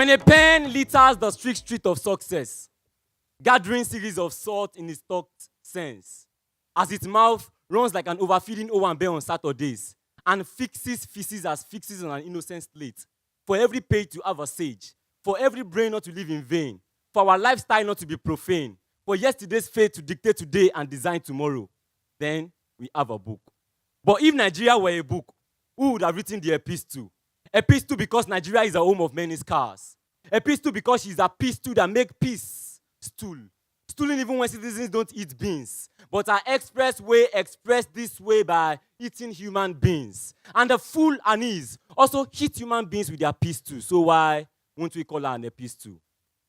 When a pen litters the strict street of success, gathering series of salt in its talked sense, as its mouth runs like an overfeeding Owambe on Saturdays, and fixes feces as fixes on an innocent slate, for every page to have a sage, for every brain not to live in vain, for our lifestyle not to be profane, for yesterday's fate to dictate today and design tomorrow, then we have a book. But if Nigeria were a book, who would have written the epistle? Epistle because Nigeria is a home of many scars. Epistle because she's a pistol that make peace stool. Stooling even when citizens don't eat beans. But our expressway expressed this way by eating human beings. And the fool Anis also hit human beings with their pistol. So why won't we call her an epistle?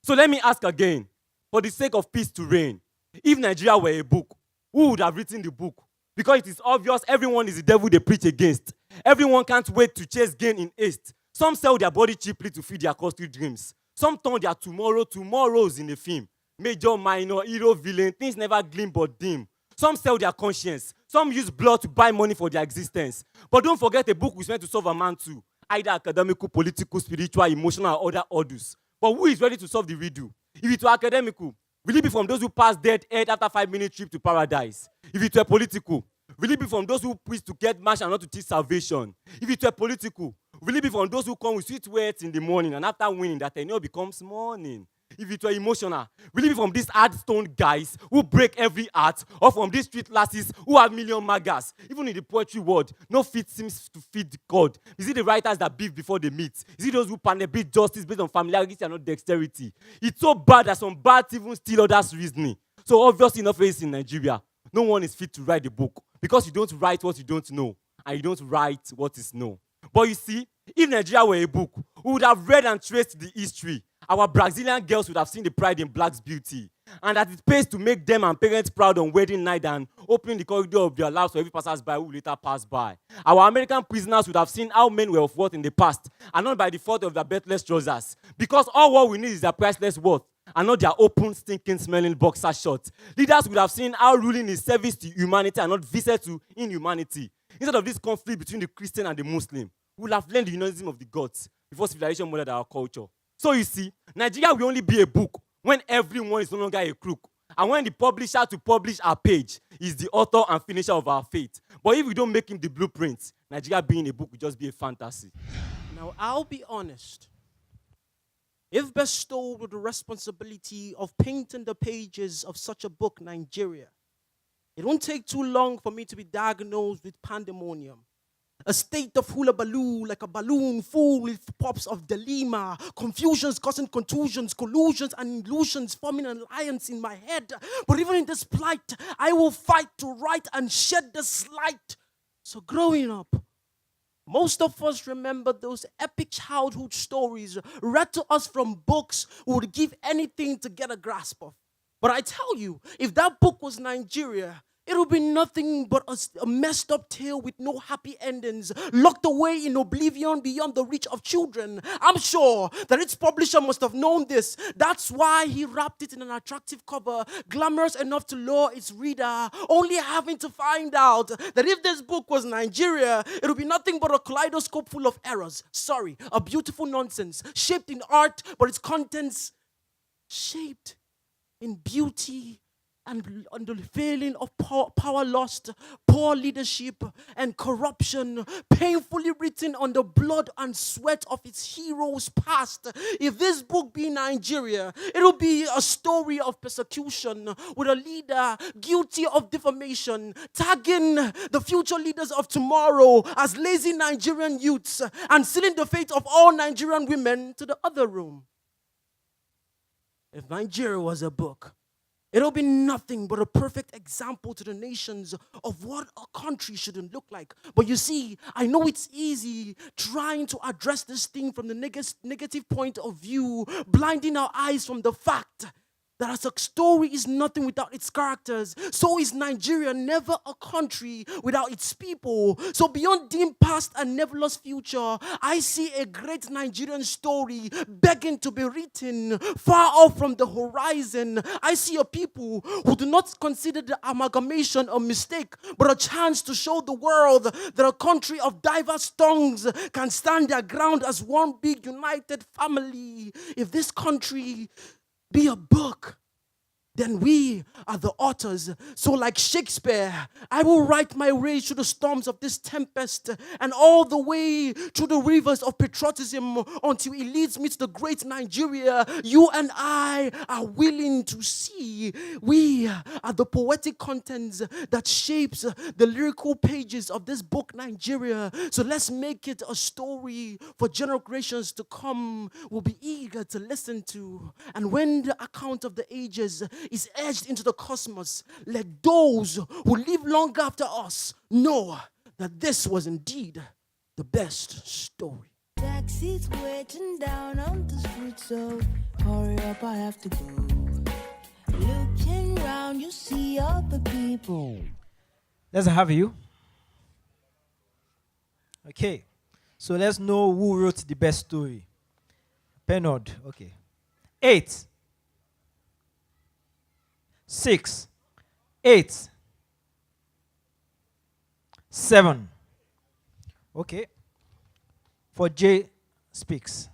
So let me ask again, for the sake of peace to reign, if Nigeria were a book, who would have written the book? Because it is obvious everyone is the devil they preach against. Everyone can't wait to chase gain in haste. Some sell their body cheaply to feed their costly dreams. Some turn their tomorrows in a film. Major, minor, hero, villain, things never gleam but dim. Some sell their conscience. Some use blood to buy money for their existence. But don't forget a book was meant to solve a man too. Either academical, political, spiritual, emotional, or other orders. But who is ready to solve the riddle? If it were academical, will it be from those who pass dead head after 5-minute trip to paradise? If it were political, will it be from those who preach to get march and not to teach salvation? If it were political, will it be from those who come with sweet words in the morning and after winning that tenure becomes morning? If it were emotional, will it be from these hard stone guys who break every heart, or from these street lasses who have million magas? Even in the poetry world, no feet seems to feed God. Is it the writers that beef before they meet? Is it those who panabit justice based on familiarity and not dexterity? It's so bad that some bad even steal others' reasoning. So obviously enough is in Nigeria. No one is fit to write the book because you don't write what you don't know and you don't write what is known. But you see, if Nigeria were a book, we would have read and traced the history. Our Brazilian girls would have seen the pride in black's beauty, and that it pays to make them and parents proud on wedding night and opening the corridor of their lives for every passersby who later pass by. Our American prisoners would have seen how men were of worth in the past, and not by the fault of their birthless trousers, because all what we need is their priceless worth, and not their open, stinking, smelling boxer shorts. Leaders would have seen how ruling is service to humanity and not visit to inhumanity. Instead of this conflict between the Christian and the Muslim, we would have learned the humanism of the gods before civilization murdered our culture. So you see, Nigeria will only be a book when everyone is no longer a crook, and when the publisher to publish our page is the author and finisher of our fate. But if we don't make him the blueprint, Nigeria being a book will just be a fantasy. Now, I'll be honest. If bestowed with the responsibility of painting the pages of such a book, Nigeria, it won't take too long for me to be diagnosed with pandemonium. A state of hula baloo, like a balloon full with pops of delima, confusions causing contusions, collusions and illusions forming an alliance in my head. But even in this plight, I will fight to write and shed this light. So growing up, most of us remember those epic childhood stories read to us from books we would give anything to get a grasp of. But I tell you, if that book was Nigeria, it would be nothing but a messed up tale with no happy endings, locked away in oblivion beyond the reach of children. I'm sure that its publisher must have known this. That's why he wrapped it in an attractive cover, glamorous enough to lure its reader, only having to find out that if this book was Nigeria, it would be nothing but a kaleidoscope full of errors. Sorry, a beautiful nonsense, shaped in art, but its contents shaped in beauty and the feeling of power lost, poor leadership, and corruption, painfully written on the blood and sweat of its heroes past. If this book be Nigeria, it will be a story of persecution with a leader guilty of defamation, tagging the future leaders of tomorrow as lazy Nigerian youths and sealing the fate of all Nigerian women to the other room. If Nigeria was a book, it'll be nothing but a perfect example to the nations of what a country shouldn't look like. But you see, I know it's easy trying to address this thing from the negative point of view, blinding our eyes from the fact that as a story is nothing without its characters, so is Nigeria never a country without its people. So beyond dim past and never lost future, I see a great Nigerian story begging to be written far off from the horizon. I see a people who do not consider the amalgamation a mistake, but a chance to show the world that a country of diverse tongues can stand their ground as one big united family. If this country be a book, then we are the authors. So like Shakespeare, I will write my way through the storms of this tempest and all the way through the rivers of patriotism until it leads me to the great Nigeria you and I are willing to see. We are the poetic contents that shapes the lyrical pages of this book, Nigeria. So let's make it a story for generations to come will be eager to listen to. And when the account of the ages is edged into the cosmos, let those who live long after us know that this was indeed the best story. Taxis waiting down on the street, so hurry up, I have to go. Looking round, you see other people. Let's have you. Okay, so let's know who wrote the best story. Penawd. Okay. 8. 6, 8, 7. Okay. For J speaks.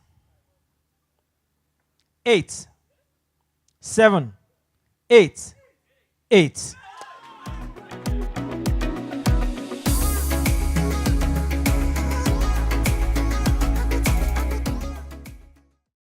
8, 7, 8, 8.